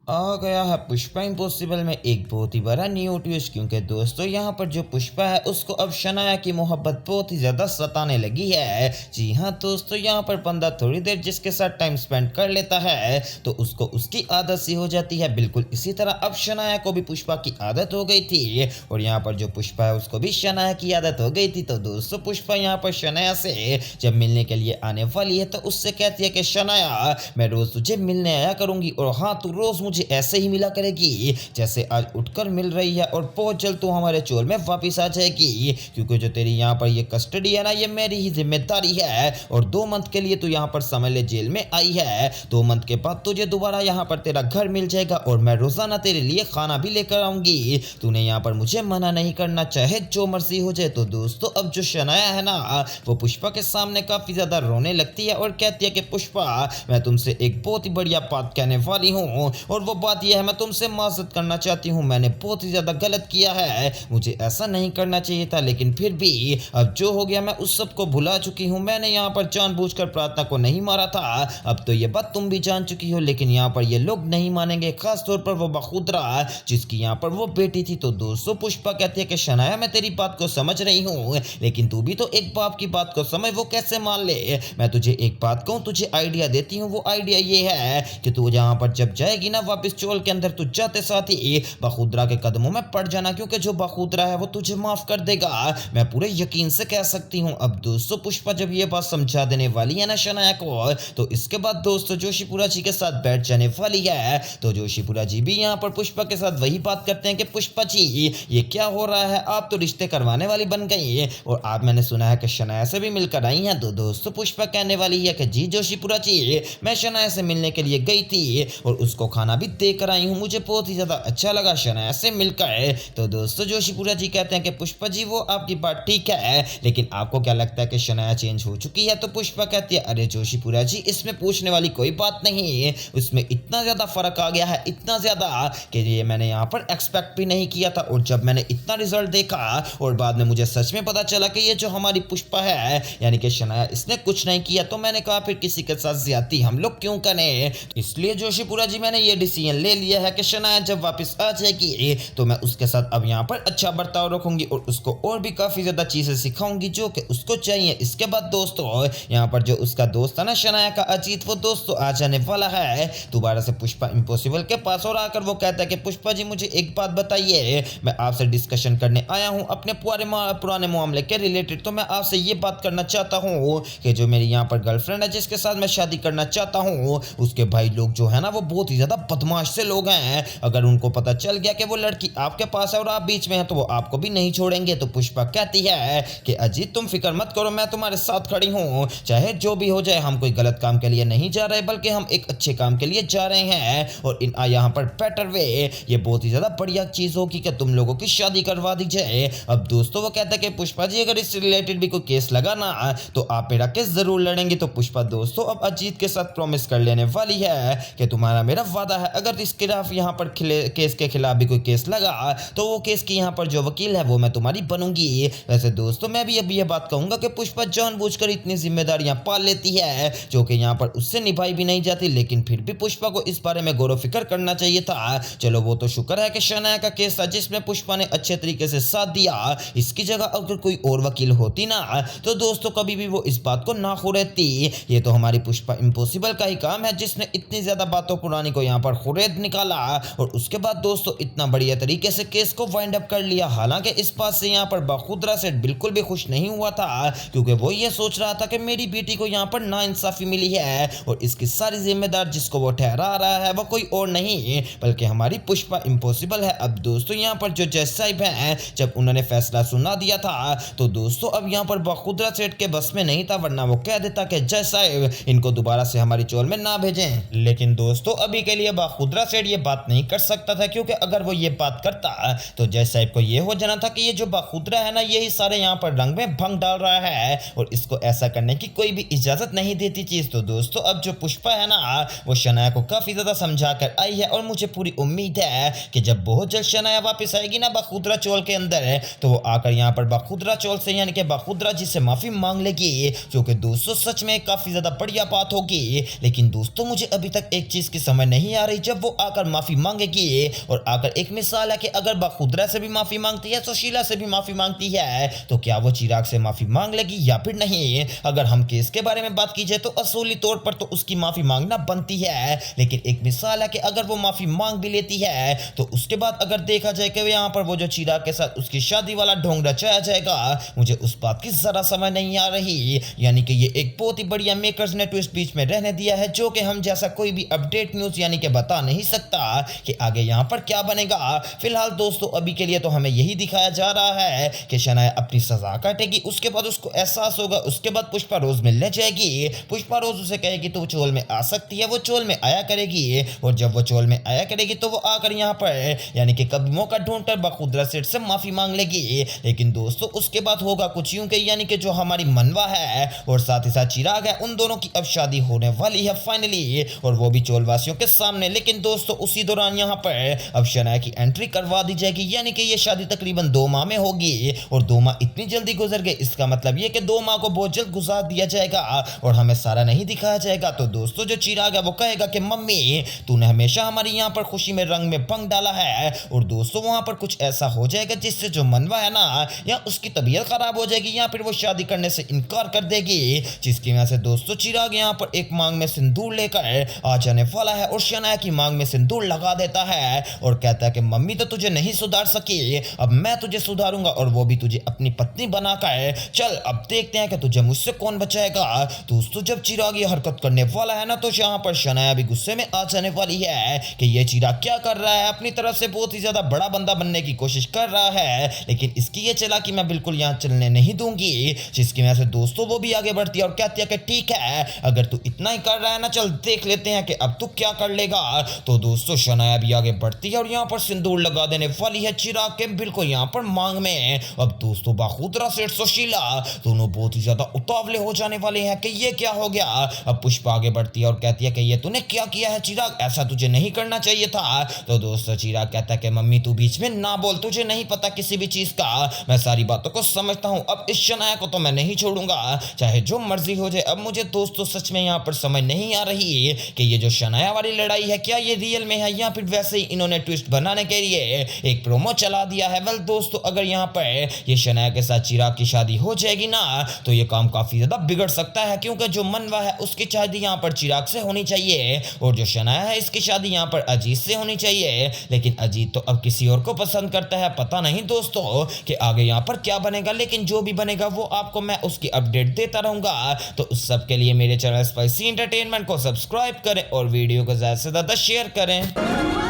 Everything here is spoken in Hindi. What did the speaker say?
आ गया है पुष्पा इम्पॉसिबल में एक बहुत ही बड़ा न्यू ट्विस्ट, क्योंकि दोस्तों यहाँ पर जो पुष्पा है उसको अब शनाया की मोहब्बत बहुत ही ज़्यादा सताने लगी है। जी हाँ दोस्तों, यहाँ पर बंदा थोड़ी देर जिसके साथ टाइम स्पेंड कर लेता है तो उसको उसकी आदत सी हो जाती है। बिल्कुल इसी तरह अब शनाया को भी पुष्पा की आदत हो गई थी और यहाँ पर जो पुष्पा है उसको भी शनाया की आदत हो गई थी। तो दोस्तों पुष्पा यहाँ पर शनाया से जब मिलने के लिए आने वाली है तो उससे कहती है कि शनाया, मैं रोज़ तुझे मिलने आया करूंगी और हाँ तू रोज़ मुझे ऐसे ही मिला करेगी जैसे आज उठकर मिल रही है, और बहुत जल्द तू हमारे चोल में वापस आ जाएगी, क्योंकि जो तेरी यहाँ पर ये कस्टडी है ना ये मेरी ही जिम्मेदारी है। और 2 मंथ के लिए तू यहाँ पर समझ ले जेल में आई है, 2 मंथ के बाद तुझे दोबारा यहाँ पर तेरा घर मिल जाएगा और मैं रोजाना तेरे लिए खाना भी लेकर आऊंगी। तूने यहाँ पर मुझे मना नहीं करना, चाहे जो मर्जी हो जाए। तो दोस्तों अब जो शनाया है ना वो पुष्पा के सामने काफी ज्यादा रोने लगती है और कहती है कि पुष्पा, मैं तुमसे एक बहुत ही बढ़िया बात कहने वाली हूँ और वो बात यह है मैं तुमसे माजरत करना चाहती हूँ। मैंने बहुत ही ज़्यादा गलत किया है, मुझे ऐसा नहीं करना चाहिए था, लेकिन फिर भी अब जो हो गया मैं उस सब को भुला चुकी हूँ। मैंने यहाँ पर जानबूझकर प्रार्थना को नहीं मारा था, अब तो ये बात तुम भी जान चुकी हो, लेकिन यहाँ पर ये लोग नहीं मानेंगे, खास तौर पर वो बखुदरा जिसकी यहाँ पर वो बेटी थी। तो दोस्तों पुष्पा कहती है कि शनाया, मैं तेरी बात को समझ रही हूँ, लेकिन तू भी तो एक बाप की बात को समझ, वो कैसे मान ले। मैं तुझे एक बात कहूँ, तुझे आइडिया देती हूँ। वो आइडिया ये है कि तू यहाँ पर जब जाएगी ना वापस चोल के अंदर, तू जाते साथ ही बखुदरा के कदमों में पड़ जाना, क्योंकि जो बखुदरा है वो तुझे माफ कर देगा, मैं पूरे यकीन से कह सकती हूँ। अब दोस्तों पुष्पा जब ये बात समझा देने वाली है ना शनाया को, तो इसके बाद दोस्तों जोशीपुरा जी के साथ बैठ जाने वाली है। तो जोशीपुरा जी भी यहाँ पर पुष्पा के साथ वही बात करते हैं कि पुष्पा जी ये क्या हो रहा है, आप तो रिश्ते करवाने वाली बन गई और आप, मैंने सुना है कि शनाया से भी मिलकर आई हैं। तो दोस्तों पुष्पा कहने वाली है कि जी जोशीपुरा जी, मैं शनाया से मिलने के लिए गई थी और उसको खाना भी देकर आई हूँ, मुझे बहुत ही ज़्यादा अच्छा लगा शनाया से मिलकर। तो दोस्तों जोशीपुरा जी कहते हैं कि पुष्पा जी वो आपकी बात ठीक है, लेकिन आपको क्या लगता है कि शनाया चेंज हो चुकी है। तो पुष्पा कहती है, अरे जोशीपुरा जी इसमें पूछने वाली कोई बात नहीं है, उसमें इतना ज़्यादा फर्क आ गया है, इतना ज़्यादा कि ये मैंने यहाँ पर एक्सपेक्ट भी नहीं किया था। और जब मैंने इतना रिजल्ट देखा और बाद में मुझे सच में पता चला कि ये जो हमारी पुष्पा है यानी कि शनाया, इसने कुछ नहीं किया, तो मैंने कहा फिर किसी के साथ ज्यादती हम लोग क्यों करें। इसलिए जोशीपुरा जी मैंने ये डिसीजन ले लिया है कि शनाया जब वापस आ जाएगी तो मैं उसके साथ अब यहाँ पर अच्छा बर्ताव रखूंगी और उसको और भी काफी ज्यादा चीजें सिखाऊंगी जो कि उसको चाहिए। इसके बाद दोस्तों यहाँ पर जो उसका दोस्त है ना शनाया का अजीत, वो दोस्तों आ जाने वाला है दोबारा से पुष्पा इम्पॉसिबल के पास और आकर वो कहता है कि पुष्पा जी मुझे एक बात बताइए, मैं आपसे डिस्कशन करने आया हूँ अपने पुराने मामले के रिलेटेड। तो मैं आपसे ये बात करना चाहता हूँ कि जो मेरी यहाँ पर गर्लफ्रेंड है जिसके साथ मैं शादी करना चाहता हूँ, उसके भाई लोग जो है ना वो बहुत ही ज्यादा बदमाश से लोग हैं। अगर उनको पता चल गया कि वो लड़की आपके पास है और आप बीच में हैं तो वो आपको भी नहीं छोड़ेंगे। तो पुष्पा कहती है कि अजीत तुम फिक्र मत करो, मैं तुम्हारे साथ खड़ी हूँ, चाहे जो भी हो जाए, हम कोई गलत काम के लिए नहीं जा रहे बल्कि हम एक अच्छे काम के लिए जा रहे हैं और यहाँ पर बेटर वे, ये बहुत ही ज्यादा बढ़िया चीज होगी कि तुम लोगों की शादी करवा दी जाए। अब दोस्तों वो कहता है कि पुष्पा जी अगर इस रिलेटेड भी कोई केस लगा ना तो आप मेरा केस जरूर लड़ेंगे। तो पुष्पा दोस्तों अब अजीत के साथ प्रॉमिस कर लेने वाली है कि तुम्हारा मेरा वादा है, अगर इस खिलाफ यहाँ पर केस के खिलाफ भी कोई केस लगा तो वो केस की यहाँ पर जो वकील है वो मैं तुम्हारी बनूंगी। वैसे दोस्तों मैं भी अब ये बात कहूंगा कि पुष्पा जानबूझकर इतनी जिम्मेदारियां पाल लेती है जो कि यहाँ पर उससे निभाई भी नहीं जाती, लेकिन फिर भी पुष्पा को इस बारे में गौर फिक्र करना चाहिए था। चलो वो तो शुक्र है कि शनाया का केस था जिसमें पुष्पा ने अच्छे तरीके से साथ दिया, इसकी जगह अगर कोई और वकील होती ना तो दोस्तों कभी भी वो इस बात को ना खुरेदती। ये तो हमारी पुष्पा इम्पॉसिबल का ही काम है जिसने इतनी ज्यादा बातों पुरानी को यहाँ पर खुरेद निकाला और उसके बाद दोस्तों इतना बढ़िया तरीके से केस को वाइंड अप कर लिया। हालांकि इस बात से यहाँ पर बखुदरा सेठ बिल्कुल भी खुश नहीं हुआ था, क्योंकि वो ये सोच रहा था कि मेरी बेटी को यहाँ पर नाइंसाफी मिली है और इसकी सारी जिम्मेदार जिसको वो ठहरा रहा है वो कोई और नहीं बल्कि हमारी पुष्पा इम्पॉसिबल है। अब दोस्तों यहाँ पर जो जज साहिब हैं जब उन्होंने फैसला सुना दिया था तो दोस्तों अब यहाँ पर बखुदरा सेठ के बस में नहीं था, वरना वो कह देता कि जज साहिब इनको दोबारा से हमारी चोल में ना भेजें। लेकिन दोस्तों अभी के लिए बखुदरा सेठ ये बात नहीं कर सकता था, क्योंकि अगर वो ये बात करता तो जज साहिब को ये हो जाना था कि ये जो बखुदरा है ना यही सारे यहाँ पर रंग में भंग डाल रहा है और इसको ऐसा करने की कोई भी इजाजत नहीं देती चीज। तो दोस्तों अब जो पुष्पा है ना वो शनाया को काफी ज्यादा समझा कर आई है और मुझे पूरी उम्मीद है कि जब बहुत जल्द शनाया वापस आएगी ना बखुदरा चोल के अंदर तो वो आकर यहाँ पर बखुदरा चोल से यानी कि बखुदरा जी से माफी मांग लेगी, जो कि दोस्तों सच में काफी ज्यादा बढ़िया बात होगी। लेकिन दोस्तों मुझे अभी तक एक चीज की समझ नहीं आ रही रही जब वो आकर माफी मांगेगी। और आकर एक मिसाल है कि अगर बखुदरा से भी माफी मांगती है, सुशीला से भी माफी मांगती है, तो क्या वो चिराग से माफी मांग लेगी या फिर नहीं। अगर हम केस के बारे में बात की जाए तो असूली तौर पर तो उसकी माफी मांगना बनती है, लेकिन एक मिसाल है कि अगर वो माफी मांग भी लेती है तो उसके बाद अगर देखा जाए कि यहाँ पर वो जो चिराग के साथ उसकी शादी वाला ढोंग रचाया जाएगा, मुझे उस बात की जरा समझ नहीं आ रही। यानी कि ये एक बहुत ही बढ़िया मेकर्स ने ट्विस्ट बीच में रहने दिया है, जो कि हम जैसा कोई भी अपडेट न्यूज यानी कि बता नहीं सकता कि आगे यहाँ पर क्या बनेगा। फिलहाल दोस्तों अभी के लिए तो हमें यही दिखाया जा रहा है कि शनाया अपनी सजा काटेगी, उसके बाद उसको एहसास होगा, उसके बाद पुष्पा रोज मिलने जाएगी। पुष्पा रोज उसे कहेगी तो वो चोल में आ सकती है, वो चोल में आया करेगी। और जब वो चोल में आया करेगी तो वो आकर यहाँ पर यानी कि कभी मौका ढूंढकर बखुदरा सेठ से माफी मांग लेगी। लेकिन दोस्तों उसके बाद होगा कुछ यूं कि यानी कि जो हमारी मनवा है और साथ ही साथ चिराग है, उन दोनों की अब शादी होने वाली है फाइनली, और वो भी चोलवासियों के सामने। लेकिन दोस्तों उसी दौरान यहाँ पर अब शनाया की एंट्री करवा दी जाएगी, यानी कि ये शादी तकरीबन 2 माह में होगी। और 2 माह इतनी जल्दी गुजर गए, इसका मतलब ये कि 2 माह को बहुत जल्द गुजार दिया जाएगा और हमें सारा नहीं दिखाया जाएगा। तो दोस्तों जो चिराग है वो कहेगा कि मम्मी तूने हमेशा हमारी यहाँ पर खुशी में रंग में भंग डाला है। और दोस्तों वहां पर कुछ ऐसा हो जाएगा जिससे जो मनवा है ना, या उसकी तबीयत खराब हो जाएगी या फिर वो शादी करने से इनकार कर देगी, जिसकी वजह से दोस्तों चिराग यहाँ पर एक मांग में सिंदूर लेकर आ जाने वाला है और शनाया की मांग में सिंदूर लगा देता है और कहता है कि मम्मी तो तुझे नहीं सुधार सकी, अब मैं तुझे सुधारूंगा और वो भी तुझे अपनी पत्नी बनाकर। चल अब देखते हैं कि तुझे मुझसे कौन बचाएगा। दोस्तों जब चिराग ये हरकत करने वाला है ना, तो यहाँ पर शनाया भी गुस्से में आ जाने वाली है कि ये चिराग क्या कर रहा है, अपनी तरफ से बहुत ही ज्यादा बड़ा बंदा बनने की कोशिश कर रहा है, लेकिन इसकी ये चालाकी मैं बिल्कुल यहाँ चलने नहीं दूंगी। जिसकी वजह से दोस्तों वो भी आगे बढ़ती है और कहती है कि ठीक है अगर तू इतना ही कर रहा है ना, चल देख लेते हैं कि अब तू क्या कर लेगा। तो दोस्तों शनाया भी आगे बढ़ती है और यहाँ पर सिंदूर लगा देने वाली है चिराग के बिल्कुल यहाँ पर मांग में। अब दोस्तों बखुदरा सेठ सुशीला दोनों बहुत ही ज्यादा उतावले हो जाने वाले हैं कि ये क्या हो गया। अब पुष्पा आगे बढ़ती है और कहती है कि ये तूने क्या किया है चिराग, ऐसा तुझे नहीं करना चाहिए था। तो दोस्तों चिराग कहता है कि मम्मी तू बीच में ना बोल, तुझे नहीं पता किसी भी चीज का, मैं सारी बातों को समझता हूँ। अब इस शनाया को तो मैं नहीं छोड़ूंगा, चाहे जो मर्जी हो जाए। अब मुझे दोस्तों सच में यहाँ पर समझ नहीं आ रही कि ये जो शनाया वाली लड़ाई है क्या ये रियल में है या फिर वैसे ही इन्होंने ट्विस्ट बनाने के लिए एक प्रोमो चला दिया है। वेल दोस्तों अगर यहाँ पर ये शनाया के साथ चिराग की शादी हो जाएगी ना, तो ये काम काफी ज्यादा बिगड़ सकता है, क्योंकि जो मनवा है उसकी शादी यहाँ पर चिराग से होनी चाहिए और जो शनाया है इसकी शादी यहाँ पर अजीत से होनी चाहिए। लेकिन अजीत तो अब किसी और को पसंद करता है। पता नहीं दोस्तों कि आगे यहाँ पर क्या बनेगा, लेकिन जो भी बनेगा वो आपको मैं उसकी अपडेट देता रहूंगा। तो उस सब के लिए मेरे चैनल स्पाइसी एंटरटेनमेंट को सब्सक्राइब करें और वीडियो को ज्यादा से ज्यादा शेयर करें।